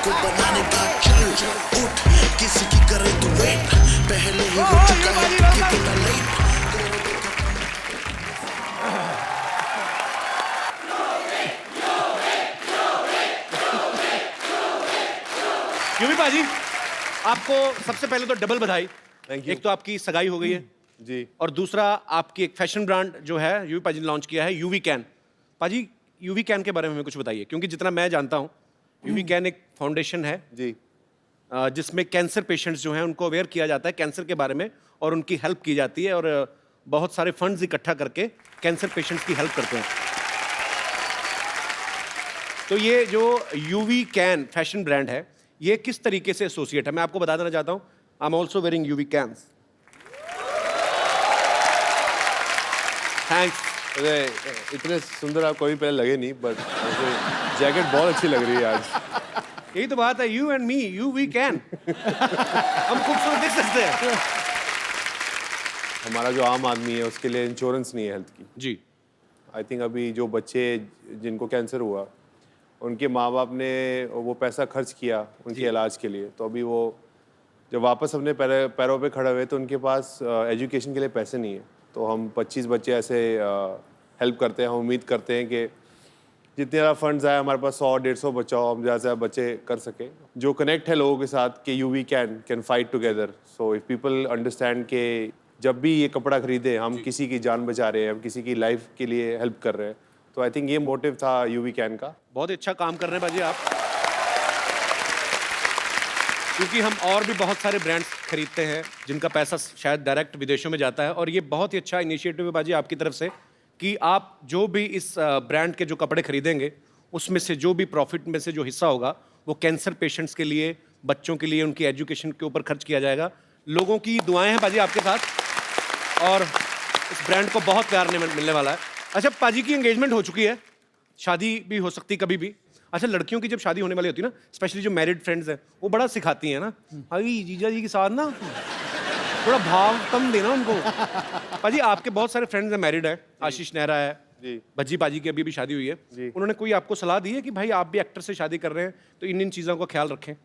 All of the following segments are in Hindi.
को बनाने का चल उठ, किसी की करे तू वेट, पहले ही हो चुका है कितना लेट। यूवी पाजी, आपको सबसे पहले तो डबल बधाई। Thank you. एक तो आपकी सगाई हो गई है जी। और दूसरा आपकी एक फैशन ब्रांड जो है यूवी पाजी ने लॉन्च किया है, यूवी कैन। पाजी, यूवी कैन के बारे में हमें कुछ बताइए, क्योंकि जितना मैं जानता हूँ यूवी कैन एक फाउंडेशन है जी। जिसमें कैंसर पेशेंट्स जो हैं उनको अवेयर किया जाता है कैंसर के बारे में और उनकी हेल्प की जाती है और बहुत सारे फंड्स इकट्ठा करके कैंसर पेशेंट्स की हेल्प करते हैं। तो ये जो यूवी कैन फैशन ब्रांड है, ये किस तरीके से एसोसिएट है, मैं आपको बता देना चाहता हूँ। I am also wearing UV cans. Thanks. अरे इतने सुंदर आप कभी पहले लगे नहीं, बट जैकेट बहुत अच्छी लग रही है आज। यही तो बात है, you and me, you we can. हम खूबसूरत दिख सकते हैं। हमारा जो आम आदमी है उसके लिए इंश्योरेंस नहीं है हेल्थ की। जी। आई थिंक अभी जो बच्चे जिनको कैंसर हुआ उनके माँ बाप ने वो पैसा खर्च किया उनके इलाज के लिए, तो अभी वो जब वापस अपने पैरों पे खड़े हुए तो उनके पास एजुकेशन के लिए पैसे नहीं है। तो हम 25 बच्चे ऐसे हेल्प करते हैं। हम उम्मीद करते हैं कि जितने ज़्यादा फंड्स आए हमारे पास 100-150 बच्चा हो, हम ज़्यादा से ज़्यादा बच्चे कर सके। जो कनेक्ट है लोगों के साथ कि UV can fight together. So if people understand कि जब भी ये कपड़ा खरीदे हम किसी की जान बचा रहे हैं, हम किसी की लाइफ के लिए हेल्प कर रहे हैं। तो आई थिंक ये मोटिव था यूवी कैन का। बहुत अच्छा काम कर रहे हैं बाजी आप, क्योंकि हम और भी बहुत सारे ब्रांड्स खरीदते हैं जिनका पैसा शायद डायरेक्ट विदेशों में जाता है, और ये बहुत ही अच्छा इनिशिएटिव है बाजी आपकी तरफ से कि आप जो भी इस ब्रांड के जो कपड़े खरीदेंगे उसमें से जो भी प्रॉफिट में से जो हिस्सा होगा वो कैंसर पेशेंट्स के लिए, बच्चों के लिए, उनकी एजुकेशन के ऊपर खर्च किया जाएगा। लोगों की दुआएं हैं बाजी आपके साथ और इस ब्रांड को बहुत प्यार मिलने वाला है। अच्छा, पाजी की एंगेजमेंट हो चुकी है, शादी भी हो सकती कभी भी। अच्छा, लड़कियों की जब शादी होने वाली होती है ना, स्पेशली जो मैरिड फ्रेंड्स हैं, वो बड़ा सिखाती हैं ना, भाई जीजा जी के साथ ना थोड़ा भाव कम देना उनको। पाजी, आपके बहुत सारे फ्रेंड्स हैं, मैरिड है, आशीष नेहरा है जी, भज्जी पाजी की अभी शादी हुई है जी। उन्होंने कोई आपको सलाह दी है कि भाई आप भी एक्टर से शादी कर रहे हैं तो इन चीज़ों का ख्याल रखें?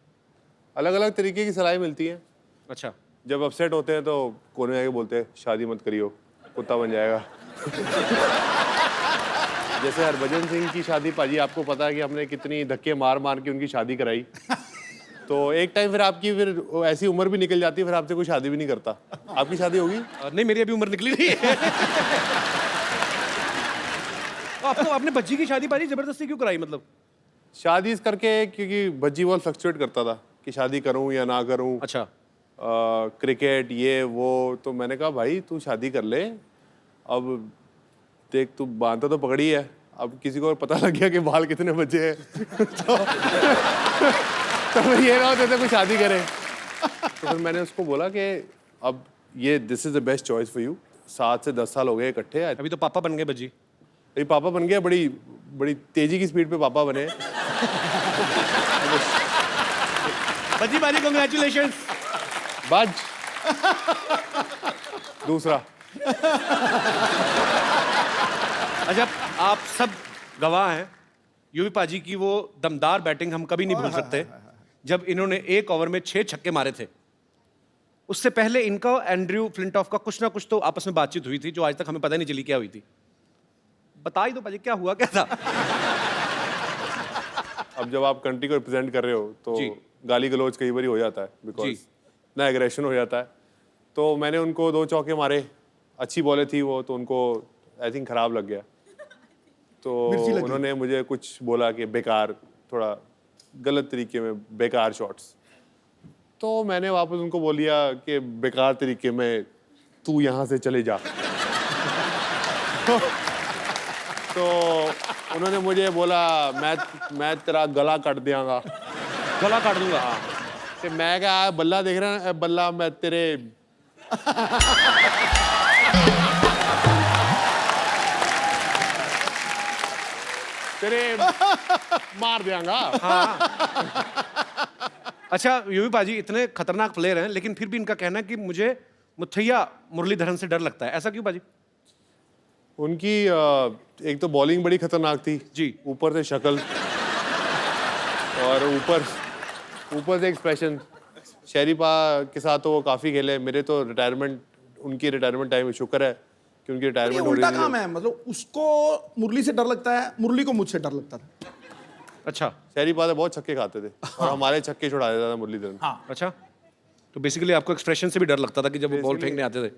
अलग अलग तरीके की सलाह मिलती है। अच्छा। जब अपसेट होते हैं तो कोने में आके बोलते हैं शादी मत करियो, कुत्ता बन जाएगा। जैसे हरभजन सिंह की शादी, पाजी आपको पता है कि हमने कितनी धक्के मार मार के उनकी शादी कराई। तो एक टाइम फिर आपकी ऐसी उम्र भी निकल जाती है, फिर आपसे कोई शादी भी नहीं करता। आपकी शादी होगी? नहीं, मेरी अभी उम्र निकली नहीं है। आपको आपने भज्जी की शादी पाजी जबरदस्ती क्यों कराई, मतलब? शादी इस करके क्योंकि भज्जी बहुत फ्लक्चुएट करता था कि शादी करूं या ना करूं। अच्छा। क्रिकेट ये वो, तो मैंने कहा भाई तू शादी कर ले, अब देख तू बांधा तो पकड़ी है, अब किसी को पता लग गया कि बाल कितने बचे हैं तो फिर ये ना होते थे कोई शादी करे। तो फिर मैंने उसको बोला कि अब ये this is the best choice for you. 7 से 10 साल हो गए इकट्ठे। अभी तो पापा बन गए भज्जी। अभी पापा बन गया, बड़ी बड़ी तेजी की स्पीड पे पापा बने। भज्जी पाजी, कांग्रेचुलेशंस। बाज दूसरा। अच्छा, आप सब गवाह हैं यूवी पाजी की वो दमदार बैटिंग हम कभी नहीं भूल सकते, जब इन्होंने एक ओवर में 6 छक्के मारे थे। उससे पहले इनका एंड्रयू फ्लिंटॉफ का कुछ ना कुछ तो आपस में बातचीत हुई थी जो आज तक हमें पता नहीं चली क्या हुई थी। बता ही दो पाजी, क्या हुआ क्या था? अब जब आप कंट्री को रिप्रेजेंट कर रहे हो तो गाली गलौज कई बार हो जाता है, बिकॉज इतना एग्रेशन हो जाता है। तो मैंने उनको 2 चौके मारे, अच्छी बॉलें थी वो, तो उनको आई थिंक खराब लग गया। तो उन्होंने मुझे कुछ बोला कि बेकार, थोड़ा गलत तरीके में बेकार शॉट्स। तो मैंने वापस उनको बोल दिया कि बेकार तरीके में तू यहाँ से चले जा। तो उन्होंने मुझे बोला मैं तेरा गला काट दियांगा। गला काट दूंगा? हाँ। तो मैं क्या बल्ला देख रहा है, बल्ला मैं तेरे तेरे मार दियांगा। हाँ। अच्छा यूवी पाजी इतने खतरनाक प्लेयर हैं, लेकिन फिर भी इनका कहना है कि मुझे मुथैया मुरलीधरन से डर लगता है। ऐसा क्यों पाजी? उनकी एक तो बॉलिंग बड़ी खतरनाक थी जी, ऊपर से शक्ल, और ऊपर ऊपर से एक्सप्रेशन। शरीफा के साथ तो वो काफ़ी खेले, मेरे तो रिटायरमेंट, उनकी रिटायरमेंट टाइम शुक्र है कि उनकी ये रिटायरमेंट हो उल्टा रही काम है। है, मतलब उसको मुरली से डर लगता है, मुरली को मुझसे डर लगता था। अच्छा शरीफा तो बहुत छक्के खाते थे और हमारे छक्के छुड़ा देता था मुरलीधरन। हाँ अच्छा, तो बेसिकली आपको एक्सप्रेशन से भी डर लगता था कि जब वो बॉल फेंकने आते थे।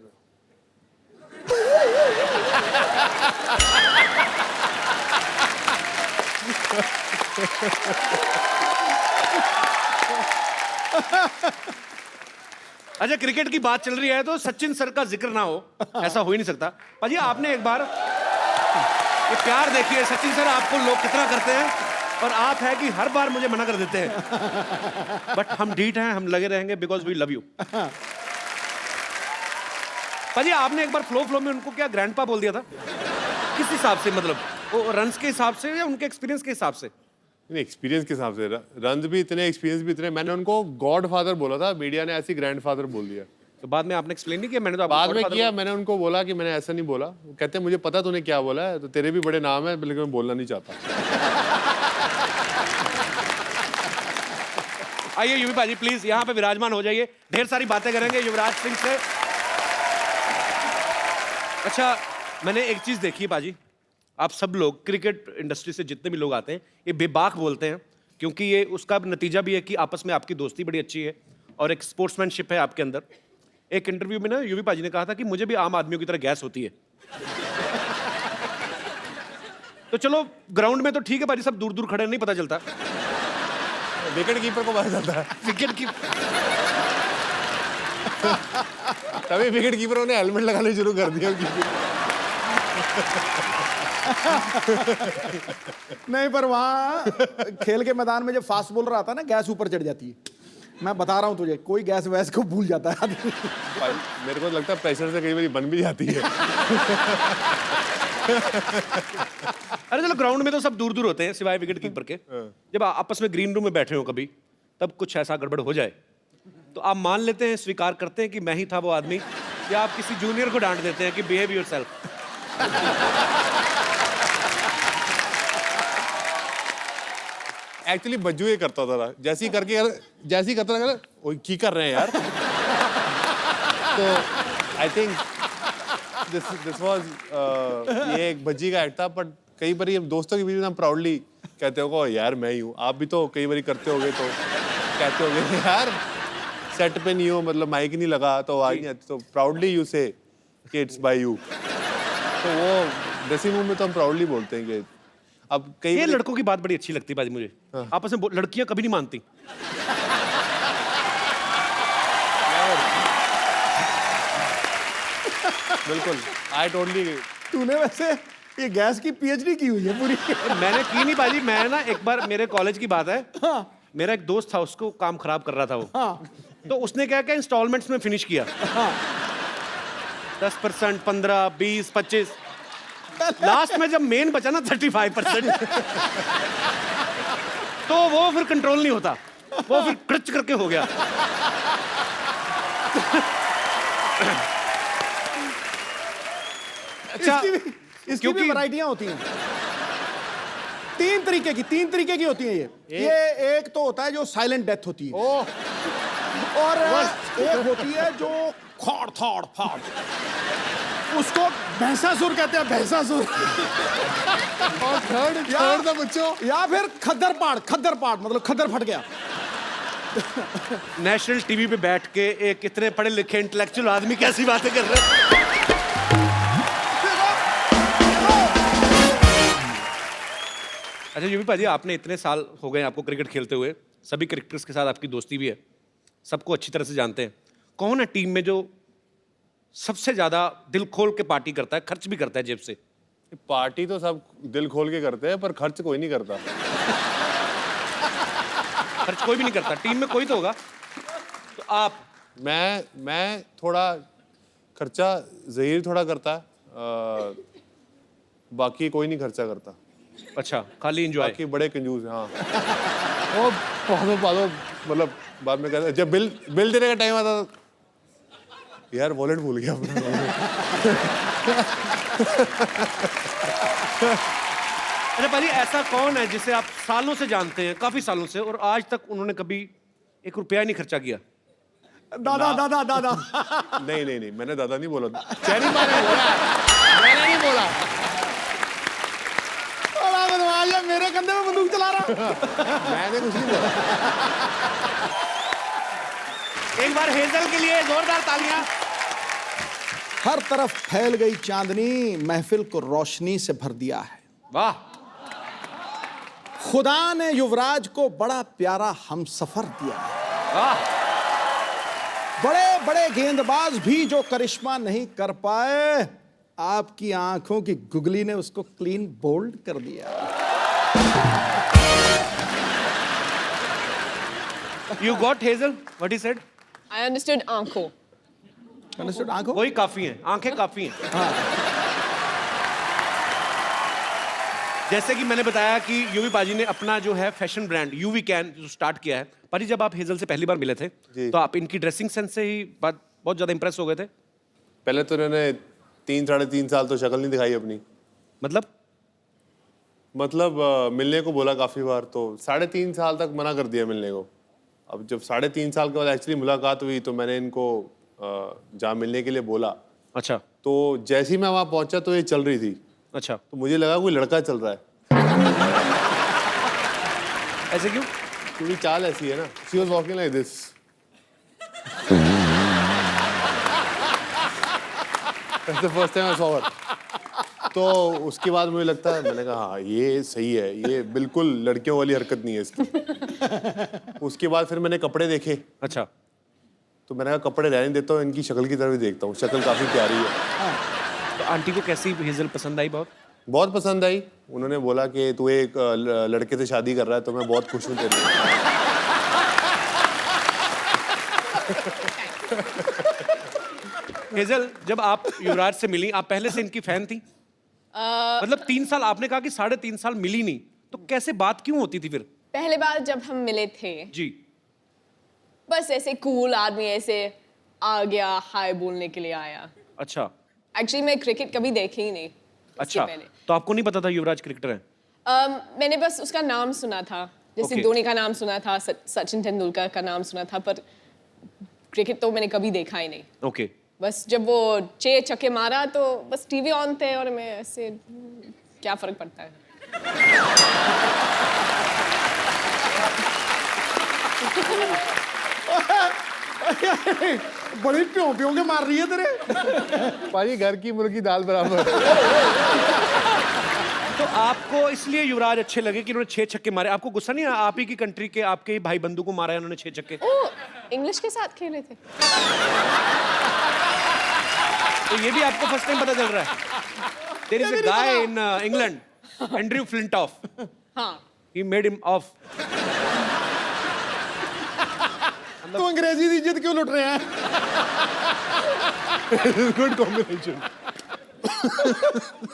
अच्छा, क्रिकेट की बात चल रही है तो सचिन सर का जिक्र ना हो, ऐसा हो ही नहीं सकता। पाजी आपने एक बार ये प्यार देखिए, सचिन सर आपको लोग कितना करते हैं और आप है कि हर बार मुझे मना कर देते हैं, बट हम ढीठ हैं, हम लगे रहेंगे बिकॉज वी लव यू। पाजी आपने एक बार फ्लो में उनको क्या ग्रैंडपा बोल दिया था? किस हिसाब से, मतलब वो रन्स के हिसाब से या उनके एक्सपीरियंस के हिसाब से? एक्सपीरियंस के हिसाब से, रन भी इतने, एक्सपीरियंस भी इतने। मैंने उनको गॉड फादर बोला था, मीडिया ने ऐसी ग्रैंड फादर बोल दिया। तो बाद में आपने एक्सप्लेन नहीं किया? मैंने तो आपको बाद में Godfather किया, मैंने उनको बोला कि मैंने ऐसा नहीं बोला। वो कहते हैं मुझे पता तूने क्या बोला है, तो तेरे भी बड़े नाम है, लेकिन मैं बोलना नहीं चाहता। आइए युवी पाजी प्लीज यहाँ पे विराजमान हो जाइए, ढेर सारी बातें करेंगे युवराज सिंह से। अच्छा, मैंने एक चीज देखी है पाजी, आप सब लोग क्रिकेट इंडस्ट्री से जितने भी लोग आते हैं ये बेबाक बोलते हैं, क्योंकि ये उसका नतीजा भी है कि आपस में आपकी दोस्ती बड़ी अच्छी है और एक स्पोर्ट्समैनशिप है आपके अंदर। एक इंटरव्यू में ना युवी पाजी ने कहा था कि मुझे भी आम आदमियों की तरह गैस होती है। तो चलो ग्राउंड में तो ठीक है पाजी, सब दूर दूर खड़े नहीं पता चलता, विकेट कीपर को पता चलता है। विकेट की तभी विकेट कीपरों ने हेलमेट लगाने शुरू कर दिया। नहीं, पर वहाँ खेल के मैदान में जब फास्ट बॉलर आता है ना, गैस ऊपर चढ़ जाती है। मैं बता रहा हूँ तुझे, कोई गैस वैस को भूल जाता है आदमी। मेरे को लगता है प्रेशर से कई बार बन भी जाती है। अरे चलो ग्राउंड में तो सब दूर दूर होते हैं सिवाय विकेट कीपर के। जब आपस में ग्रीन रूम में बैठे हो कभी, तब कुछ ऐसा गड़बड़ हो जाए तो आप मान लेते हैं, स्वीकार करते हैं कि मैं ही था वो आदमी, या आप किसी जूनियर को डांट देते हैं कि बिहेव योरसेल्फ? एक्चुअली बज्जू ये करता था, जैसे ही करता था, वो की कर रहे हैं यार। तो आई थिंक दिस वाज ये एक भज्जी का एक्ट था, बट कई बार दोस्तों के बीच में हम प्राउडली कहते हो यार मैं ही हूँ। आप भी तो कई बार करते होगे, तो कहते होगे यार सेट पे नहीं हो, मतलब माइक नहीं लगा तो आवाज नहीं आती, तो प्राउडली यू से कि इट्स बाय यू। तो वो ड्रेसिंग रूम में तो हम प्राउडली बोलते हैं कि अब कई ये लड़कों की बात बड़ी अच्छी लगती है बाजी मुझे। आपस में लड़कियां कभी नहीं मानती। बिल्कुल, आई टोटली। तूने वैसे ये गैस की पीएचडी की हुई है पूरी। मैंने की नहीं बाजी, मैं ना एक बार, मेरे कॉलेज की बात है, हाँ, मेरा एक दोस्त था, उसको काम खराब कर रहा था वो, हाँ, तो उसने क्या क्या इंस्टॉलमेंट्स में फिनिश किया। हाँ। 10%, 15, 20, 25, लास्ट में जब मेन बचा ना 35%, तो वो फिर कंट्रोल नहीं होता, वो फिर क्रच करके हो गया। अच्छा, इसकी भी वैरायटियां होती हैं। तीन तरीके की होती हैं ये एक तो होता है जो साइलेंट डेथ होती है, और एक होती है जो खाड़ थाड़ फाड़, उसको भैंसासुर कहते हैं, भैंसासुर। और थर्ड था बच्चों, या फिर खद्दर पाड़ मतलब खद्दर फट गया। नेशनल टीवी पे बैठ के एक इतने पढ़े लिखे इंटेलेक्चुअल आदमी कैसी बातें कर रहे हैं। अच्छा यूवी पाजी, आपने इतने साल हो गए आपको क्रिकेट खेलते हुए, सभी क्रिकेटर्स के साथ आपकी दोस्ती भी है, सबको अच्छी तरह से जानते हैं। कौन है टीम में जो सबसे ज्यादा दिल खोल के पार्टी करता है, खर्च भी करता है जेब से? पार्टी तो सब दिल खोल के करते हैं, पर खर्च कोई नहीं करता। खर्च कोई भी नहीं करता, टीम में कोई तो होगा। तो आप? मैं थोड़ा खर्चा, ज़हीर थोड़ा करता है, बाकी कोई नहीं खर्चा करता। अच्छा, खाली एंजॉय? बाकी बड़े कंजूस हैं। हाँ, वो पादो मतलब बाद में कहते, जब बिल देने का टाइम आता यार वॉलेट भूल गया अपना। अच्छा पाजी, ऐसा कौन है जिसे आप सालों से जानते हैं, काफी सालों से, और आज तक उन्होंने कभी एक रुपया नहीं खर्चा किया। दादा दादा दादा नहीं नहीं नहीं, मैंने दादा नहीं बोला, चेरी मारे बोला, मैंने नहीं बोला। बड़ा बदमाश है, मेरे कंधे में बंदूक चला रहा। मैंने कुछ नहीं बोला। एक बार हेजल के लिए जोरदार तालियां। हर तरफ फैल गई चांदनी महफिल को रोशनी से भर दिया है। वाह। खुदा ने युवराज को बड़ा प्यारा हमसफर दिया है। वाह। बड़े बड़े गेंदबाज भी जो करिश्मा नहीं कर पाए, आपकी आंखों की गुगली ने उसको क्लीन बोल्ड कर दिया। You got Hazel? What he said? I understood आंखों। Understood? आंखों वही काफी हैं, आंखें काफी हैं। जैसे कि मैंने बताया कि यूवी पाजी ने अपना जो है फैशन ब्रांड यूवी कैन जो स्टार्ट किया है। पाजी, जब आप हेजल से पहली बार मिले थे तो आप इनकी ड्रेसिंग सेंस से ही बहुत ज्यादा इंप्रेस हो गए थे। पहले तो इन्होंने 3-3.5 साल तो शक्ल नहीं दिखाई अपनी। मतलब मिलने को बोला काफी बार, तो 3.5 साल तक मना कर दिया मिलने को। अब जब 3.5 साल के बाद एक्चुअली मुलाकात हुई तो मैंने इनको जहाँ मिलने के लिए बोला। अच्छा। तो जैसे ही मैं वहाँ पहुंचा तो ये चल रही थी। अच्छा। तो मुझे लगा कोई लड़का चल रहा है। ऐसे क्यों? क्योंकि चाल ऐसी है ना। She was walking like this. That's the first time I saw her. तो उसके बाद मुझे लगता है, मैंने कहा हाँ ये सही है, ये बिल्कुल लड़कियों वाली हरकत नहीं है इसकी। उसके बाद फिर मैंने कपड़े देखे। अच्छा। तो मैंने कहा कपड़े रहने देता हूँ, इनकी शक्ल की तरफ भी देखता हूँ, शक्ल काफी प्यारी है। तो आंटी को कैसी हेजल पसंद आई? बहुत पसंद आई। उन्होंने बोला कि तू एक लड़के से शादी कर रहा है तो मैं बहुत खुश हूँ तेरे लिए। हेजल, जब आप युवराज से मिली, आप पहले से इनकी फैन थी? मतलब 3 साल, आपने कहा कि 3.5 साल मिली नहीं, तो कैसे बात क्यों होती थी फिर? पहले बार जब हम मिले थे जी। बस ऐसे कूल आदमी ऐसे आ गया, हाय बोलने के लिए आया। अच्छा। एक्चुअली मैं क्रिकेट कभी देखी ही नहीं। अच्छा, तो आपको नहीं पता था युवराज क्रिकेटर है? मैंने बस उसका नाम सुना था, जैसे Okay. धोनी का नाम सुना था, सचिन तेंदुलकर का नाम सुना था, पर क्रिकेट तो मैंने कभी देखा ही नहीं। ओके। बस जब वो 6 छक्के मारा तो बस टीवी ऑन थे और मैं ऐसे, क्या फर्क पड़ता है। बड़ी प्यों प्यों के मार रही है तेरे। पाजी घर की मुर्गी दाल बराबर। तो आपको इसलिए युवराज अच्छे लगे कि उन्होंने 6 छक्के मारे? आपको गुस्सा नहीं आया? आप ही की कंट्री के, आपके ही भाई बंधु को मारा है उन्होंने 6 छक्के। ओ, इंग्लिश के साथ खेल रहे थे। तो ये भी आपको फर्स्ट टाइम पता चल रहा है? There is a guy in England, Andrew Flintoff. हाँ। He made him off. तो अंग्रेजी की इज्जत क्यों लुट रहे हैं? Good combination.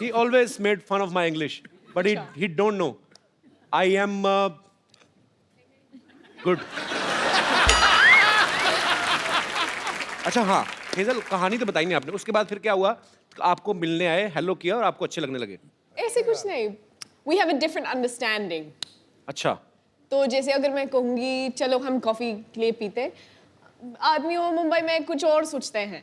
He always made fun of my English, but he don't know. I am good. अच्छा हाँ, हेजल कहानी तो बताई नहीं आपने। उसके बाद फिर क्या हुआ? आपको मिलने आए, हेलो किया और आपको अच्छे लगने लगे? ऐसे कुछ नहीं। We have a different understanding. अच्छा। तो जैसे अगर मैं कहूँगी चलो हम कॉफी के लिए पीते, आदमी वो मुंबई में कुछ और सोचते हैं।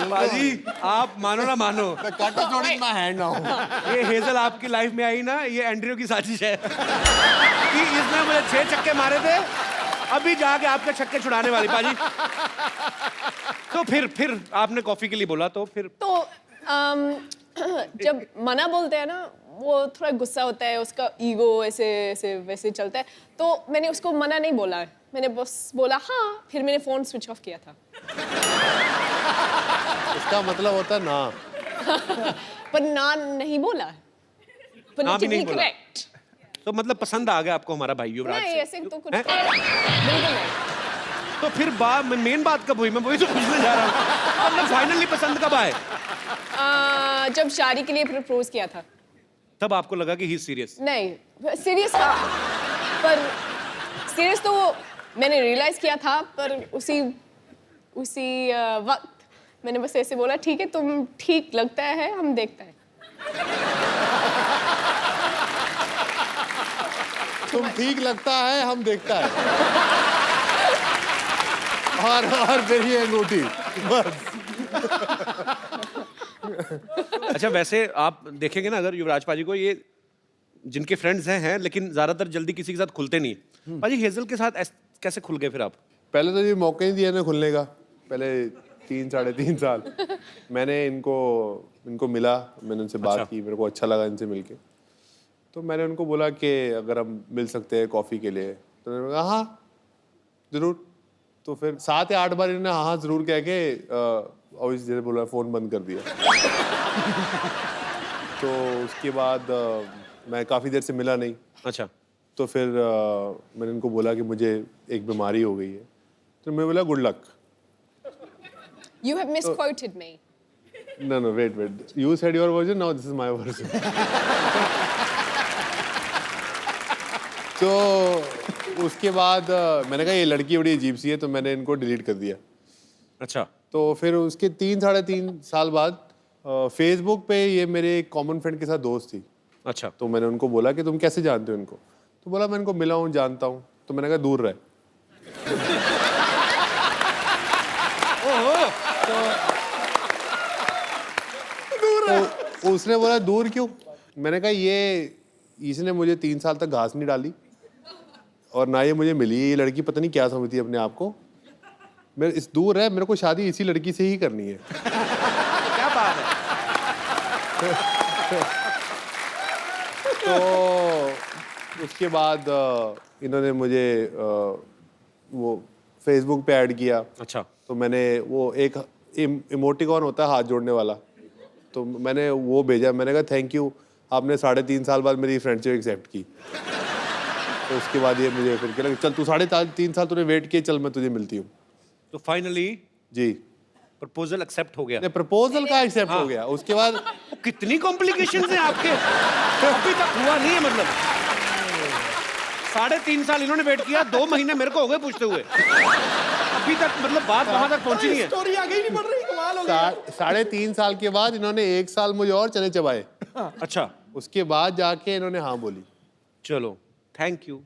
बाजी, आप मानो ना मानो, ये हेजल आपकी लाइफ में आई ना, ये एंड्रयू की साजिश है कि इसने मुझे 6 छक्के मारे थे, अभी जाके आपके छक्के छुड़ाने वाली। बाजी, तो फिर आपने कॉफी के लिए बोला, तो फिर तो जब मना बोलते हैं ना, वो थोड़ा गुस्सा होता है, उसका ईगो ऐसे ऐसे वैसे चलता है, तो मैंने उसको मना नहीं बोला, मैंने बस बोला हाँ, फिर मैंने फोन स्विच ऑफ किया था। इसका मतलब होता है ना। पर ना नहीं बोला, ना भी नहीं बोला। करेक्ट। तो मतलब पसंद आ गया आपको हमारा भाई युवराज नहीं, से? ऐसे तो कुछ हैं? बिल्कुल नहीं। तो फिर मेन बात कब हुई? मैं वही तो पूछने जा रहा हूँ। मतलब फाइनली पसंद कब आए? जब शादी के लिए प्रपोज किया था, तब आपको लगा कि ही सीरियस? नहीं, सीरियस था, पर सीरियस तो मैंने रियलाइज किया था, पर उसी वक्त मैंने बस ऐसे बोला ठीक है तुम ठीक लगता है हम देखते हैं। तुम ठीक लगता है हम देखता है। और फिर ये अंगूठी बस। अच्छा वैसे आप देखेंगे ना अगर युवराज पाजी को, ये जिनके फ्रेंड्स हैं लेकिन ज्यादातर जल्दी किसी के साथ खुलते नहीं है। पाजी हेजल के साथ कैसे खुल गए फिर आप? पहले तो ये मौका ही दिया ना खुलने का। पहले 3-3.5 साल मैंने इनको मिला, मैंने उनसे बात की, मेरे को अच्छा लगा इनसे मिलके। तो मैंने उनको बोला कि अगर हम मिल सकते हैं कॉफ़ी के लिए, तो उन्होंने कहा हाँ ज़रूर। तो फिर 7 या 8 बार इन्होंने हाँ ज़रूर कह के ऑब्वियसली जैसे बोला फ़ोन बंद कर दिया। तो उसके बाद मैं काफ़ी देर से मिला नहीं। अच्छा। तो फिर मैंने इनको बोला कि मुझे एक बीमारी हो गई है। तो मैं बोला good luck. You have misquoted me. No, wait. You said your version, now this is my version. तो उसके बाद मैंने कहा ये लड़की बड़ी अजीब सी है, तो मैंने इनको डिलीट कर दिया। अच्छा। तो फिर उसके 3-3.5 साल बाद फेसबुक पे ये मेरे एक कॉमन फ्रेंड के साथ दोस्त थी। अच्छा। तो मैंने उनको बोला कि तुम कैसे जानते हो इनको? तो बोला मैं इनको मिला हूँ, जानता हूँ। तो मैंने कहा दूर रहे। तो उसने बोला दूर क्यों? मैंने कहा इसने मुझे 3 साल तक घास नहीं डाली और ना ये मुझे मिली। ये लड़की पता नहीं क्या समझती है अपने आप को। मेरे इस दूर है, मेरे को शादी इसी लड़की से ही करनी है। क्या बात है। तो उसके बाद इन्होंने मुझे वो फेसबुक पे ऐड किया। अच्छा। तो मैंने वो एक इमोटिकॉन होता है हाथ जोड़ने वाला, तो मैंने वो भेजा। मैंने कहा थैंक यू, आपने 3.5 साल बाद मेरी फ्रेंडशिप एक्सेप्ट की। तो उसके बाद ये मुझे फिर कह लगा चल तू 3.5 साल तूने वेट किया, चल मैं तुझे मिलती हूँ। तो फाइनली जी प्रपोजल एक्सेप्ट हो गया। प्रपोजल का एक्सेप्ट हो गया। उसके बाद कितनी कॉम्प्लिकेशंस हैं आपके, अभी तक हुआ नहीं है मतलब। 3.5 साल इन्होंने वेट किया, 2 महीने मेरे को हो गए पूछते हुए, अभी तक मतलब बात वहां तक पहुंची नहीं है। स्टोरी आगे ही नहीं बढ़ रही, कमाल हो गया। 3.5 साल के बाद इन्होंने 1 साल मुझे और चने चबाए। अच्छा। उसके बाद जाके इन्होंने हाँ बोली। चलो थैंक यू।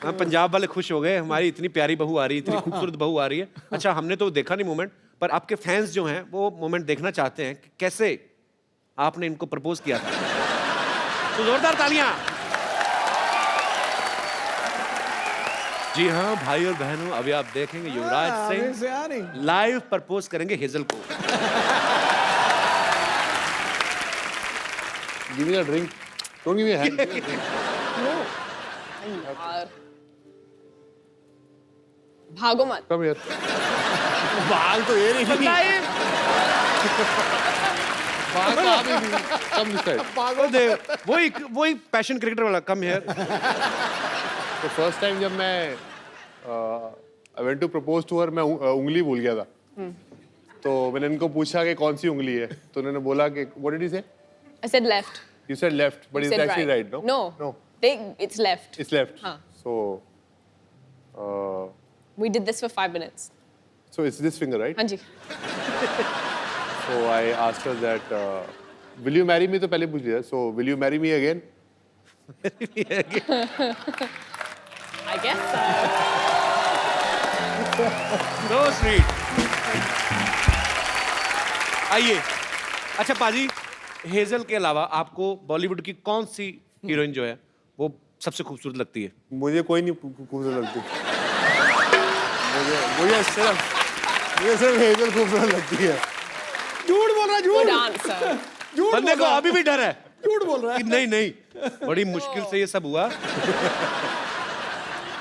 हाँ, पंजाब वाले खुश हो गए, हमारी इतनी प्यारी बहू आ रही है, इतनी खूबसूरत बहू आ रही है। अच्छा हमने तो देखा नहीं मोमेंट, पर आपके फैंस जो हैं वो मोमेंट देखना चाहते हैं कि कैसे आपने इनको प्रपोज किया था। तो जोरदार तालियां। जी हाँ भाई और बहनों, अभी आप देखेंगे युवराज सिंह लाइव प्रपोज करेंगे हेजल को। Give me a drink. Don't give me a hand. यार भागो मत। Come here. बाल तो ये नहीं। बाल तो आप ही नहीं। Come this side. वही पैशन क्रिकेटर वाला कम हियर। तो फर्स्ट टाइम जब मैं I went to propose to her, मैं उंगली भूल गया था। तो मैंने इनको पूछा कि कौन सी उंगली है, तो उन्होंने बोला कि what did you say? I said left. You said left, but You it's said actually right, no? No. It's left. It's left. हाँ. So, We did this for 5 minutes. so it's this finger, right? हाँ जी। So I asked her that, will you marry me? तो पहले पूछ लिया. So will you marry me again? I guess so. So sweet. आइए। अच्छा पाजी, हेजल के अलावा आपको बॉलीवुड की कौन सी हीरोइन जो है वो सबसे खूबसूरत लगती है? मुझे कोई नहीं खूबसूरत लगती। मुझे सिर्फ हेजल खूबसूरत लगती है। झूठ बोल रहा है, Good झूठ answer. झूठ बंदे को अभी भी डर है झूठ बोल रहा कि है। नहीं बड़ी मुश्किल से ये सब हुआ।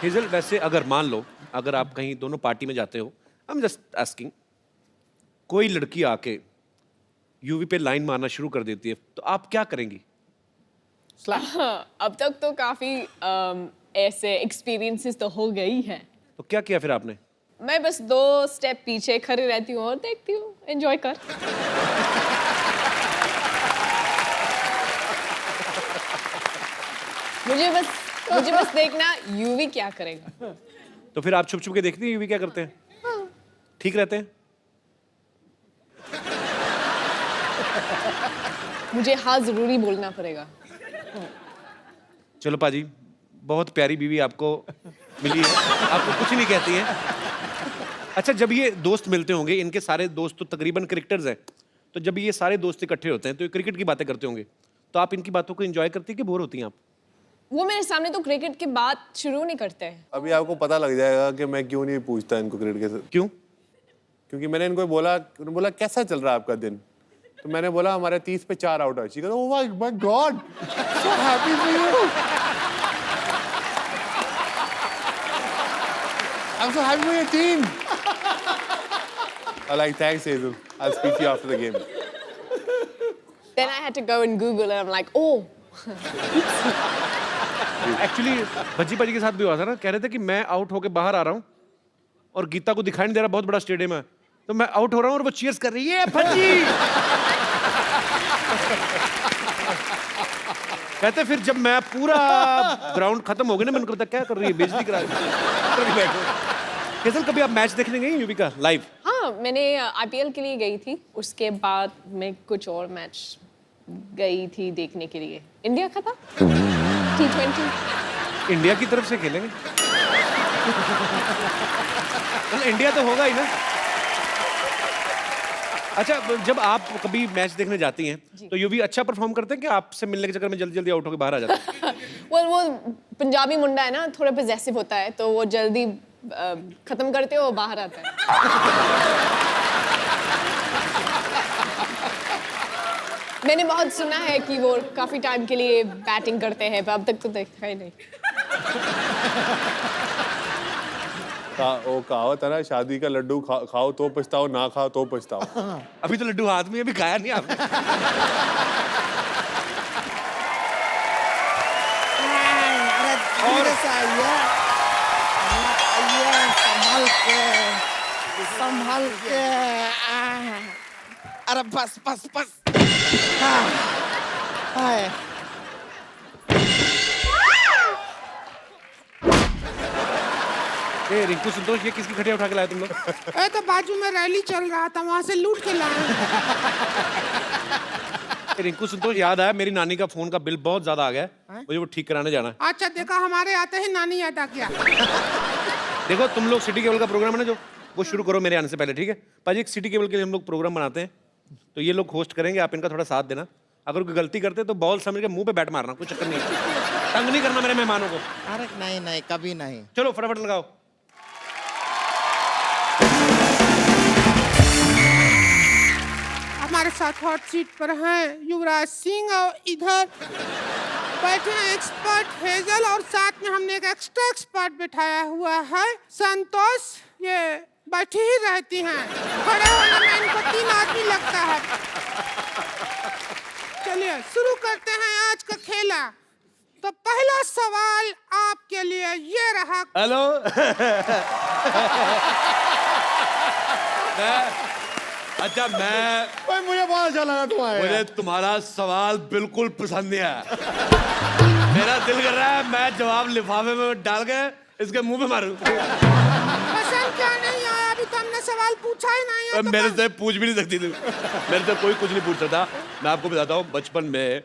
हेजल वैसे अगर मान लो अगर आप कहीं दोनों पार्टी में जाते हो, आई एम जस्ट आस्किंग, कोई लड़की आके यूवी पे लाइन मारना शुरू कर देती है तो आप क्या करेंगी? अब तक तो काफी ऐसे एक्सपीरियंसेस तो हो गई हैं। तो क्या किया फिर आपने? मैं बस 2 स्टेप पीछे खड़ी रहती हूँ और देखती हूँ, एंजॉय कर। मुझे बस देखना यूवी क्या करेगा। तो फिर आप छुप छुप के देखती हैं यूवी क्या करते हैं? ठीक रहते हैं? मुझे हाँ जरूरी बोलना पड़ेगा। चलो पाजी, बहुत प्यारी बीवी आपको मिली है, आपको कुछ नहीं कहती है। अच्छा, जब ये दोस्त मिलते होंगे, इनके सारे दोस्त तो तकरीबन क्रिकेटर्स हैं, तो जब ये सारे दोस्त इकट्ठे होते हैं तो ये क्रिकेट की बातें करते होंगे, तो आप इनकी बातों को एंजॉय करती है कि बोर होती हैं आप? वो मेरे सामने तो क्रिकेट की बात शुरू नहीं करते हैं। अभी आपको पता लग जाएगा कि मैं क्यों नहीं पूछता इनको क्रिकेट के साथ। क्यों? क्योंकि मैंने इनको बोला कैसा चल रहा है आपका दिन, तो मैंने बोला हमारे 30 पे 4 आउट है। She goes, oh my God, so happy for you, I am so happy for your team. I like, thanks Hazel, I will speak to you after the game. Then I had to go and Google and I'm like, oh. Actually Bhajji पाजी के साथ भी हुआ था ना, कह रहे थे कि मैं आउट होके बाहर आ रहा हूँ और गीता को दिखाई नहीं दे रहा, बहुत बड़ा स्टेडियम है, तो मैं आउट हो रहा हूँ और वो चीयर्स कर रही है, भज्जी। कहते फिर जब मैं पूरा ग्राउंड खत्म हो गया ना, मैंने कहा क्या कर रही है, बेइज्जती करा रही है। कैसे कभी आप मैच देखने गई यूवी का लाइव? हाँ, मैंने IPL के लिए गई थी, उसके बाद मैं कुछ और मैच गई थी देखने के लिए। इंडिया का था T20। इंडिया की तरफ से खेलेंगे? तो इंडिया तो होगा ही ना। अच्छा, जब आप कभी मैच देखने जाती हैं तो यूवी अच्छा परफॉर्म करते हैं कि आपसे मिलने के चक्कर में जल्दी जल्दी आउट होकर बाहर आ जाते हैं? वो पंजाबी मुंडा है ना, थोड़ा पजेसिव होता है, तो वो जल्दी खत्म करते हो, बाहर आता है। मैंने बहुत सुना है कि वो काफी टाइम के लिए बैटिंग करते हैं, पर अब तक तो देखा ही नहीं। वो कहावत है ना, शादी का लड्डू खाओ तो पछताओ, ना खाओ तो पछताओ। अभी तो लड्डू हाथ में है, अभी खाया नहीं आपने। और संभाल के अरे बस बस बस। हाय ए रिंकू संतोष, ये किसकी खटिया उठा के लाए तुम लोग? ए तो बाजू में रैली चल रहा था, वहां से लूट के लाए। रिंकू संतोष, याद आया, मेरी नानी का फोन का बिल बहुत ज्यादा आ गया है, मुझे वो ठीक कराने जाना है। अच्छा देखा, हमारे आते ही नानी याद आ गया। देखो तुम लोग सिटी केबल का प्रोग्राम है ना जो, वो शुरू करो मेरे आने से पहले, ठीक है पाजी? एक सिटी केबल के लिए हम लोग प्रोग्राम बनाते हैं, तो ये लोग होस्ट करेंगे, आप इनका थोड़ा साथ देना। अगर कोई गलती करते तो बॉल समझ के मुंह पे बैट मारना, कोई चक्कर नहीं, तंग नहीं करना मेरे मेहमानों को। अरे नहीं नहीं, कभी नहीं। चलो फटाफट लगाओ। हमारे साथ हॉट सीट पर हैं युवराज सिंह, और इधर बैठे हैं एक्सपर्ट हेजल, और साथ में हमने एक एक्स्ट्रा एक्सपर्ट बिठाया हुआ है संतोष। ये बैठी ही रहती हैं, खड़े होने में इनको 3 आदमी लगता है। चलिए शुरू करते हैं आज का खेला। तो पहला सवाल आपके लिए ये रहा। हेलो। अच्छा, मैं मुझे बहुत अच्छा लगा तुम्हारा। मुझे तुम्हारा सवाल बिल्कुल पसंद नहीं आया। मेरा दिल कर रहा है मैं जवाब लिफाफे में डाल के इसके मुंह पे मारूं। पसंद क्या नहीं आया? अभी तो हमने सवाल पूछा ही नहीं है। तो मेरे से पूछ भी नहीं सकती तू, मेरे से कोई कुछ नहीं पूछ सकता। मैं आपको बताता हूँ, बचपन में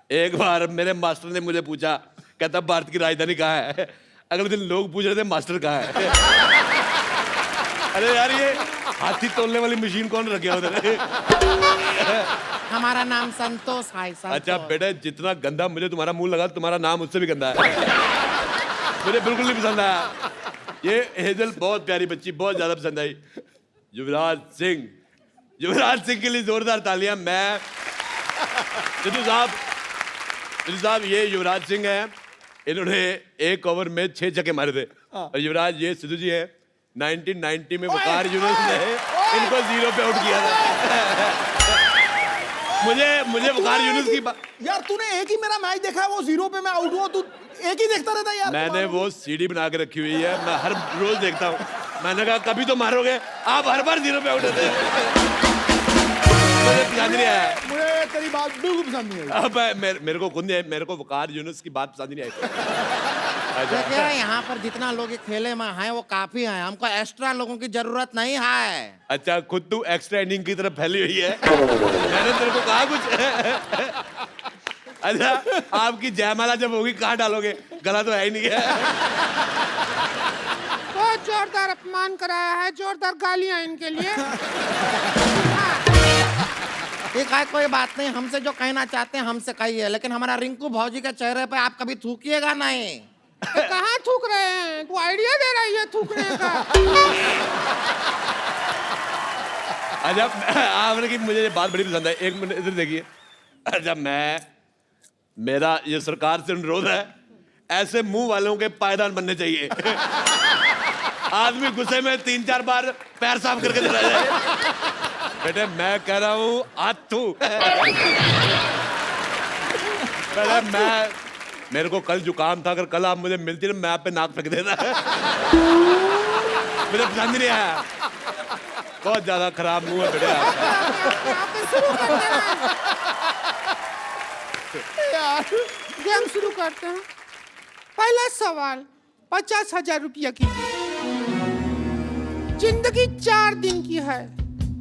एक बार मेरे मास्टर ने मुझे पूछा, कहता भारत की राजधानी कहाँ है? अगले दिन लोग पूछ रहे थे मास्टर कहाँ है। अरे यार, ये हाथी तोलने वाली मशीन कौन रखे उधर? हमारा नाम संतोष है। संतोष। अच्छा बेटे, जितना गंदा मुझे तुम्हारा मुंह लगा, तुम्हारा नाम उससे भी गंदा है। मुझे बिल्कुल नहीं पसंद आया। ये हेजल बहुत प्यारी बच्ची, बहुत ज्यादा पसंद आई। युवराज सिंह के लिए जोरदार तालियां। मैं सिद्धू साहब, ये युवराज सिंह हैं, इन्होंने 1 ओवर में 6 छक्के मारे थे। और युवराज ये सिद्धू जी हैं, 1990 में वकार यूनुस ने इनको 0 पे आउट किया था। मुझे वकार यूनुस की यार, तूने एक ही मेरा मैच देखा है, वो 0 पे मैं आउट हुआ, तू एक ही देखता रहता यार। मैंने वो सीडी बना के रखी हुई है, मैं हर रोज देखता हूँ। मैंने कहा कभी तो मारोगे, आप हर बार 0 पे आउट होते हैं। मुझे पसंद नहीं आया। मुझे तेरी बात बिल्कुल पसंद नहीं आई। अब मेरे को खुद नहीं, मेरे को वकार यूनुस की बात पसंद नहीं आई। देखिए यहाँ पर जितना लोग ये खेले में हैं वो काफी हैं, हमको एक्स्ट्रा लोगों की जरूरत नहीं है। अच्छा, खुद तू एक्स्ट्रा इनिंग की तरफ फैली हुई है। मैंने तेरे को कहा कुछ? अच्छा, आपकी जयमाला जब होगी कहाँ डालोगे? गला तो है ही नहीं है। बहुत जोरदार अपमान कराया है, जोरदार गालियां इनके लिए। ठीक है, कोई बात नहीं, हमसे जो कहना चाहते हैं हमसे कहिए, लेकिन हमारा रिंकू भौजी के चेहरे पे आप कभी थूकिएगा नहीं। तो कहाँ थूक रहे हैं? तू आइडिया दे रही है थूकने का। अच्छा, आपने की मुझे ये बात बड़ी पसंद है। एक मिनट इधर देखिए। अच्छा, मेरा ये सरकार से अनुरोध है, ऐसे मुंह वालों के पायदान बनने चाहिए। आदमी गुस्से में 3-4 बार पैर साफ करके चला जाए। बेटे मैं कह रहा हूँ आथू। मेरे को कल जुकाम था, अगर कल आप मुझे मिलती ना मैं आप पे नाक फेंक देता। मुझे पसंद नहीं आया, बहुत ज्यादा खराब मुंह है बेटे गेम शुरू करते हैं। पहला सवाल 50,000 रुपया की। जिंदगी 4 दिन की है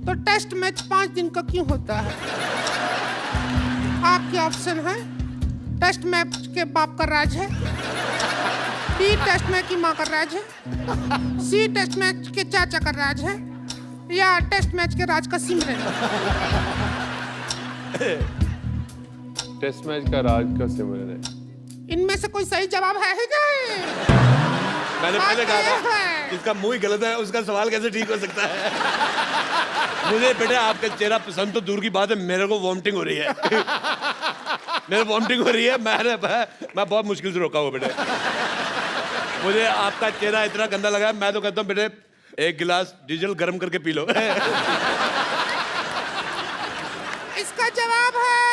तो टेस्ट मैच 5 दिन का क्यों होता है? आपके ऑप्शन है, टेस्ट मैच के बाप का राज है, बी टेस्ट मैच की माँ का राज है, सी टेस्ट मैच के चाचा का राज है, या टेस्ट मैच के राज का सिमरन। टेस्ट मैच का राज का सिमरन है। इनमें से कोई सही जवाब है ही नहीं। मैंने पहले कहा था इसका मुंह ही गलत है, उसका सवाल कैसे ठीक हो सकता है? मुझे बेटे आपका चेहरा पसंद तो दूर की बात है, मेरे को वॉमिटिंग हो रही है। मेरे वॉमिटिंग हो रही है। मैं बहुत मुश्किल से रोका हुआ बेटे। मुझे आपका चेहरा इतना गंदा लगा, मैं तो कहता हूँ बेटे 1 गिलास डीजल गर्म करके पी लो। इसका जवाब है,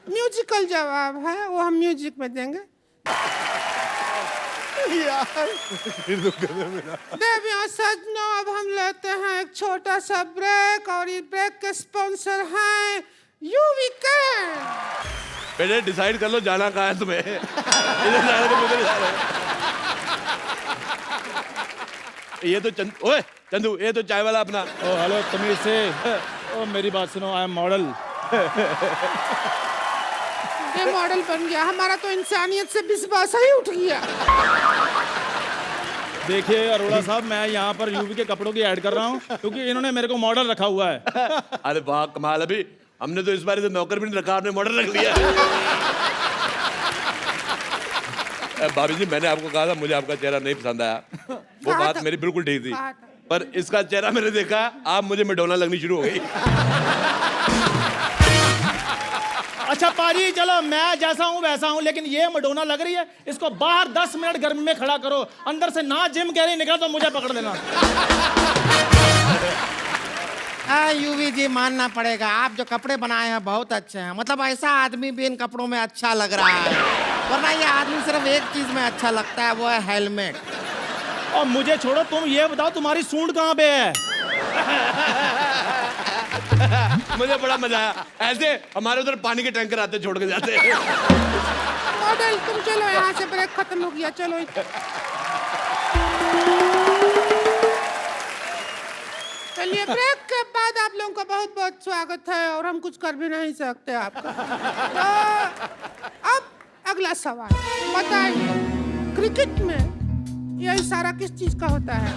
म्यूजिकल जवाब है, वो हम म्यूजिक में देंगे। देवियों सज्जनों, अब हम लेते हैं एक छोटा सा ब्रेक, और ये ब्रेक के स्पॉन्सर हैं यूवीके। बेटे डिसाइड कर लो जाना कहाँ है तुम्हें। इधर जा रहे उधर जा रहे। ये तो ओए चंदू, ये तो चाय वाला अपना। ओ हेलो तमीज से। ओ मेरी बात सुनो, आई एम मॉडल। ये मॉडल बन गया, हमारा तो इंसानियत से विश्वास ही उठ गया। देखिए अरोड़ा साहब, मैं यहाँ पर यूवी के कपड़ों की ऐड कर रहा हूँ क्योंकि इन्होंने मेरे को मॉडल रखा हुआ है। अरे वाह कमाल, अभी हमने तो इस बार से नौकर भी नहीं रखा, आपने मॉडल रख लिया। भाभी जी, मैंने आपको कहा था मुझे आपका चेहरा नहीं पसंद आया, वो बात मेरी बिल्कुल ठीक थी, पर इसका चेहरा मैंने देखा, आप मुझे मैडोना लगनी शुरू हो गई। अच्छा पाजी, चलो मैं जैसा हूँ वैसा हूँ, लेकिन ये मैडोना लग रही है, इसको बाहर 10 मिनट गर्मी में खड़ा करो, अंदर से ना जिम कह रही निकला तो मुझे पकड़ लेना। यूवी जी, मानना पड़ेगा, आप जो कपड़े बनाए हैं बहुत अच्छे हैं। मतलब ऐसा आदमी भी इन कपड़ों में अच्छा लग रहा है, वरना ये आदमी सिर्फ एक चीज में अच्छा लगता है, वो है हेलमेट। और मुझे छोड़ो, तुम ये बताओ तुम्हारी सूंड कहाँ पे है? मुझे बड़ा मजा आया, ऐसे हमारे उधर पानी के टैंकर आते छोड़ के जाते। मॉडल तुम चलो यहाँ से, ब्रेक खत्म हो गया, चलो। चलिए, ब्रेक के बाद आप लोगों का बहुत बहुत स्वागत है, और हम कुछ कर भी नहीं सकते आपका। तो अब अगला सवाल बताइए, क्रिकेट में यह इशारा किस चीज का होता है?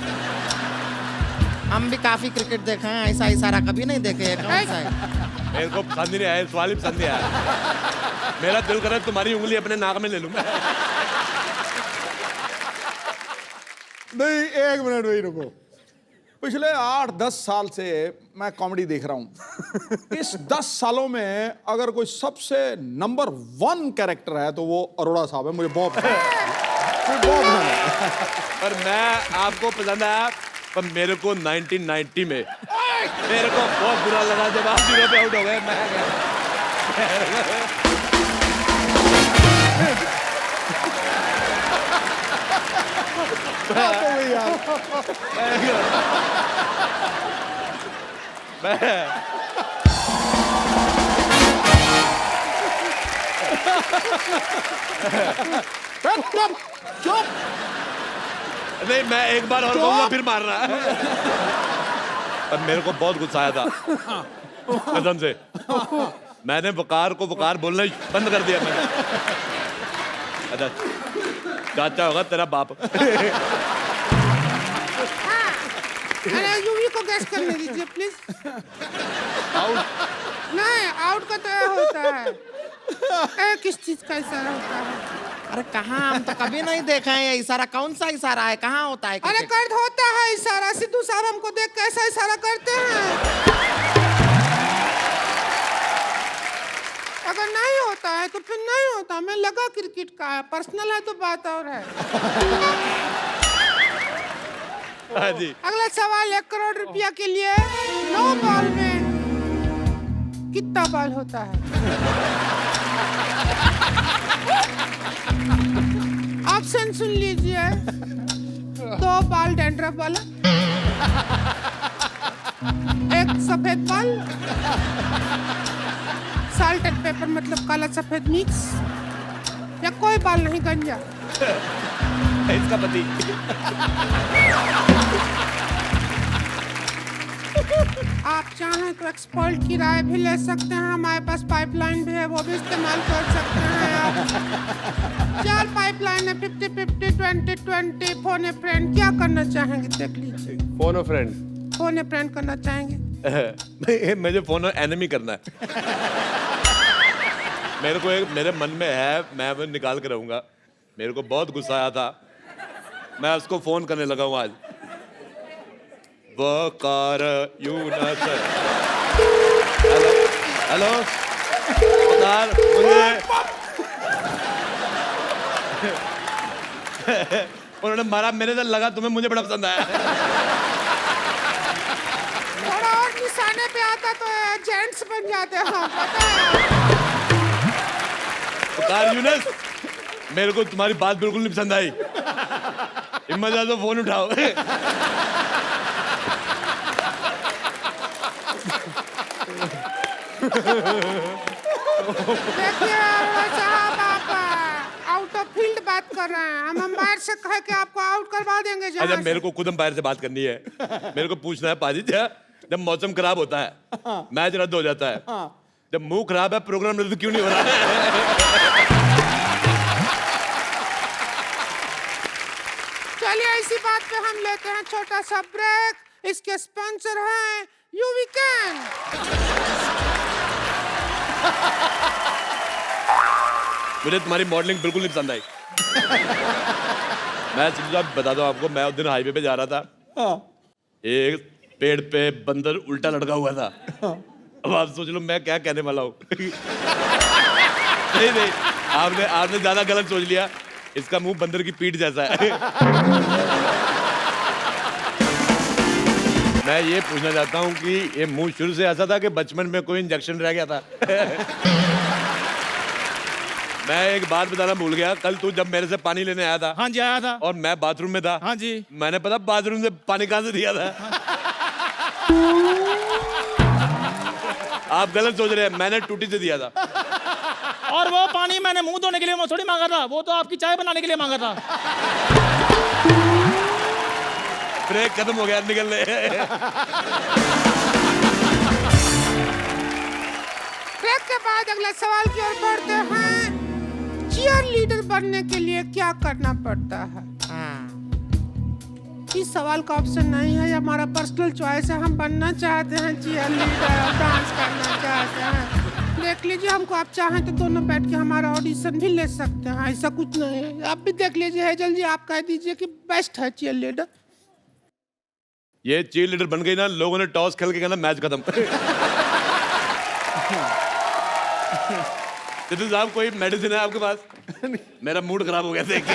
हम भी काफी क्रिकेट देखे हैं, ऐसा इशारा कभी नहीं देखे। कौन सा है? मेरे को पसंद ही नहीं आया, सवाल ही पसंद नहीं आया। मेरा दिल करे तुम्हारी उंगली अपने नाक में ले लूं मैं। नहीं, 1 मिनट वही रुको। पिछले 8-10 साल से मैं कॉमेडी देख रहा हूं। इस 10 सालों में अगर कोई सबसे नंबर 1 कैरेक्टर है तो वो अरोड़ा साहब है। मुझे बहुत पसंद है। पर मैं आपको पसंद आया, पर मेरे को 1990 में मेरे को बहुत बुरा लगा जब आप 0 पे आउट हो गए। चुप चुप। नहीं, मैं एक बार और कहूंगा फिर मार रहा है। पर मेरे को बहुत गुस्सा आया था कसम से। मैंने वकार को वकार बोलना ही बंद कर दिया मैंने। अच्छा, चाचा होगा तेरा बाप। अरे यूवी को गैस करने दीजिए प्लीज। नहीं, आउट का तो होता है। किस चीज का इशारा होता है? अरे कहाँ, हम तो कभी नहीं देखा है ये इशारा। कौन सा इशारा है, कहाँ होता है? अरे कर होता है इशारा। सिद्धू साहब हमको देख कैसा इशारा करते हैं। अगर नहीं होता है तो फिर नहीं होता। मैं लगा क्रिकेट का है, पर्सनल है तो बात और है। हाँ जी। अगला सवाल 1 करोड़ रुपया के लिए। 9 बॉल में कितना बॉल होता है? ऑप्शन सुन लीजिए। 2 बॉल डैंड्रफ वाला, 1 सफेद बॉल, साल्ट एंड पेपर मतलब काला सफेद मिक्स, या कोई बॉल नहीं गंजा। इसका पति। आप चाहें तो एक्सपर्ट की राय भी ले सकते हैं। हमारे पास पाइपलाइन भी है, वो भी इस्तेमाल कर सकते हैं आप। 4 पाइपलाइन है, 50-50, 20-20, फोन ए फ्रेंड। क्या करना चाहेंगे देख लीजिए। फोन अ फ्रेंड। फोन ए फ्रेंड करना चाहेंगे? मुझे फोन एनिमी करना है। मेरे को एक मेरे मन में है, मैं वो निकाल के रहूंगा। मेरे को बहुत गुस्सा आया था, मैं उसको फोन करने लगा हूँ आज। वकार यूनस। हेलो हेलो वकार, मुझे उन्होंने मारा, मेरे से लगा तुम्हें मुझे बड़ा पसंद आया। थोड़ा और निशाने पे आता तो जेंट्स बन जाते हैं, पता है। वकार यूनस, मेरे को तुम्हारी बात बिल्कुल नहीं पसंद आई। हिम्मत आ तो फोन उठाओ। देखिए साहब, आप आउट ऑफ फील्ड बात कर रहे हैं। हम अंपायर से कह के आपको आउट करवा देंगे। अच्छा, मेरे को खुद अंपायर से बात करनी है। मेरे को पूछना है पाजी, जब मौसम खराब होता है, मैच रद्द हो जाता है, जब मुंह खराब है, प्रोग्राम रद्द क्यों नहीं हो रहा है? चलिए इसी बात पे हम लेते हैं छोटा सा ब्रेक। इसके स्पॉन्सर हैं यूवी कैन। मुझे तुम्हारी मॉडलिंग बिल्कुल नहीं पसंद आई। मैं सीधा बता दूं आपको, मैं उस दिन हाईवे पे जा रहा था, एक पेड़ पे बंदर उल्टा लटका हुआ था। अब आप सोच लो मैं क्या कहने वाला हूँ। नहीं, आपने ज्यादा गलत सोच लिया। इसका मुंह बंदर की पीठ जैसा है। मैं ये पूछना चाहता हूँ कि ये मुंह शुरू से ऐसा था कि बचपन में कोई इंजेक्शन रह गया था? मैं एक बात बताना भूल गया। कल तू जब मेरे से पानी लेने आया था। हाँ जी, आया था। और मैं बाथरूम में था। हाँ जी। मैंने पता बाथरूम से पानी कहाँ से दिया था? आप गलत सोच रहे हैं, मैंने टूटी से दिया था। और वो पानी मैंने मुंह धोने के लिए थोड़ी मांगा था, वो तो आपकी चाय बनाने के लिए मांगा था। ब्रेक खत्म हो गया, निकलने। ब्रेक के बाद अगले सवाल की ओर बढ़ते हैं। चीयर लीडर बनने के लिए क्या करना पड़ता है? इस सवाल का ऑप्शन नहीं है, ये हमारा पर्सनल चॉइस है। हम बनना चाहते हैं चीयर लीडर, डांस करना चाहते हैं। देख लीजिए, हमको आप चाहें तो दोनों बैठ के हमारा ऑडिशन भी ले सकते हैं। ऐसा कुछ नहीं है। आप भी देख लीजिए। हेजल जी, आप कह दीजिए कि बेस्ट है चीयर लीडर। ये चीयर लीडर बन गई ना, लोगों ने टॉस खेल के कहना मैच खत्म। सिद्धू साहब, कोई मेडिसिन है आपके पास? मेरा मूड खराब हो गया देख के।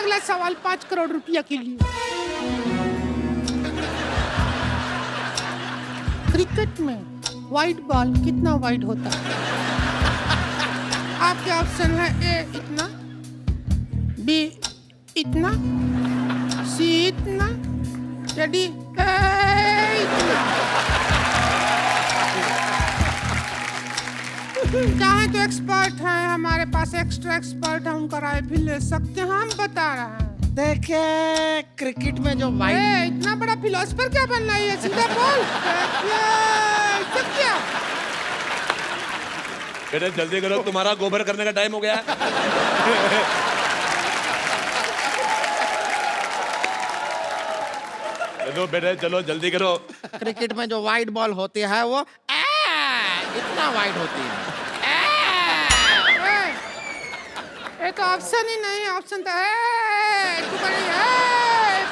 अगला सवाल 5 करोड़ रुपया के लिए। क्रिकेट में वाइड बॉल कितना वाइड होता है? आपके ऑप्शन है ए इतना, बी इतना, सी इतना, या डी इतना। चाहे तो एक्सपर्ट हैं, हमारे पास एक्स्ट्रा एक्सपर्ट है, उनका राय भी ले सकते हैं, हम बता रहे हैं। देखिए क्रिकेट में जो वाइड इतना बड़ा फिलोसफर क्या बनना है, सीधा बोल। क्या बेटे जल्दी करो, तुम्हारा गोबर करने का टाइम हो गया है। चलो बेटे चलो जल्दी करो। क्रिकेट में जो वाइड बॉल होती है वो इतना वाइड होती है। ये तो ऑप्शन ही नहीं है, ऑप्शन तो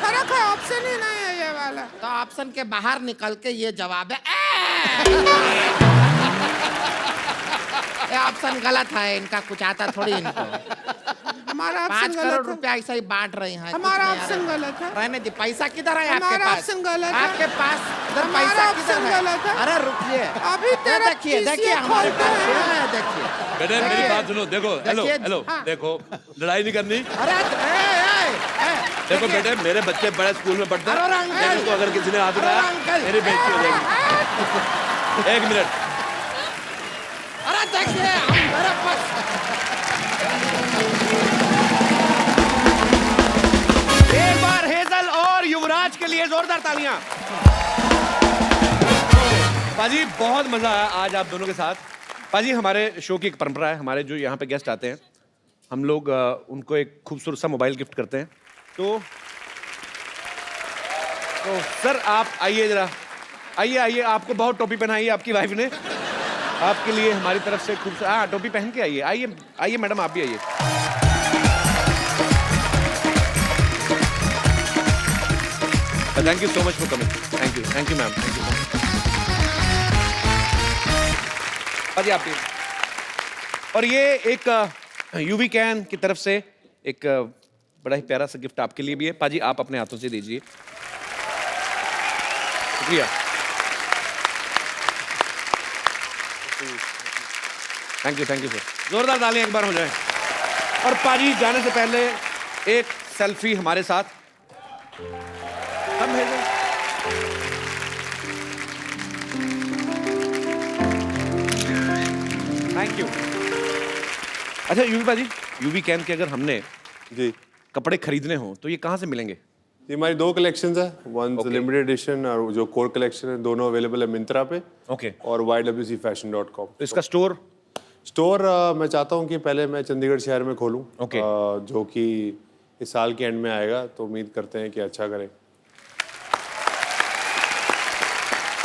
फर्क है, ऑप्शन ही नहीं है ये वाला। तो ऑप्शन के बाहर निकल के ये जवाब है। ये ऑप्शन गलत है, इनका कुछ आता थोड़ी इनको। हमारा 5 ऑप्शन करोड़ गलत है। रुपया ऐसा ही बांट रही हैं। हमारा कुछ नहीं ऑप्शन आ रहा। गलत है। रहने दी, पैसा किधर है आपके हमारा पास? ऑप्शन गलत है। आपके पास इधर हमारा पैसा ऑप्शन किधर गलत है। अरे रुकिए, अभी तेरा देखिए PCA देखिए हमारे खोलते पास हैं। है, देखिए बेटे मेरी बात सुनो, देखो हेलो देखिए, हेलो हाँ। देखो, लड़ाई नहीं करनी। अरे देखो बेटे मेरे बच्चे बड़े स्कूल में पढ़ते अरे हैं, अंकल। मेरे को अगर किसी ने हाथ अरे उठाया अंकल। मेरी बेइज्जती हो जाएगी। 1 मिनट। अरे देखिए हम मेरे पास एक बार हेजल और युवराज के लिए जोरदार तालियां। पाजी बहुत मजा आया आज आप दोनों के साथ। पाजी हमारे शो की एक परंपरा है, हमारे जो यहाँ पे गेस्ट आते हैं हम लोग उनको एक खूबसूरत सा मोबाइल गिफ्ट करते हैं। तो सर आप आइए जरा, आइए आइए, आपको बहुत टोपी पहनाई है आपकी वाइफ ने, आपके लिए हमारी तरफ से खूबसूरत, हाँ टोपी पहन के आइए, आइए आइए मैडम आप भी आइए। Thank you so much for coming. Thank you ma'am, thank you. अजी आप भी। और ये एक यूवी कैन की तरफ से एक बड़ा ही प्यारा सा गिफ्ट आपके लिए भी है। पाजी आप अपने हाथों से दीजिए। शुक्रिया। Thank you sir. जोरदार तालियां एक बार हो जाए। और पाजी जाने से पहले एक सेल्फी हमारे साथ हम भेजें। Thank you. अच्छा यूवी पाजी, यूवी कैन के अगर हमने जी कपड़े खरीदने हो तो ये कहाँ से मिलेंगे? ये हमारी 2 कलेक्शंस है, वन लिमिटेड एडिशन और जो कोर कलेक्शन है, दोनों अवेलेबल है मिंत्रा पे ओके। और ywcfashion.com। तो इसका स्टोर मैं चाहता हूँ कि पहले मैं चंडीगढ़ शहर में खोलूँ, Okay. जो कि इस साल के एंड में आएगा, तो उम्मीद करते हैं कि अच्छा करें।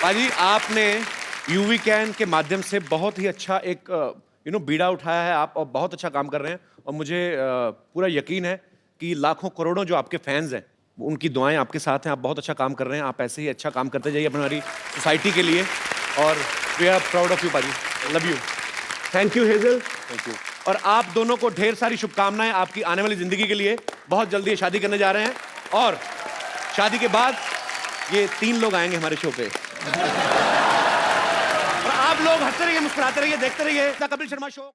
पाजी आपने यूवी कैन के माध्यम से बहुत ही अच्छा एक बीड़ा उठाया है आप, और बहुत अच्छा काम कर रहे हैं। और मुझे पूरा यकीन है कि लाखों करोड़ों जो आपके फैंस हैं उनकी दुआएं आपके साथ हैं। आप बहुत अच्छा काम कर रहे हैं, आप ऐसे ही अच्छा काम करते जाइए हमारी सोसाइटी के लिए। और we are proud of you पाजी, love you. Thank you Hazel. Thank you. और आप दोनों को ढेर सारी शुभकामनाएं आपकी आने वाली जिंदगी के लिए। बहुत जल्दी ये शादी करने जा रहे हैं और शादी के बाद ये 3 लोग आएंगे हमारे शो पे। और आप लोग हंसते रहिए, मुस्कुराते रहिए, देखते रहिए द कपिल शर्मा शो।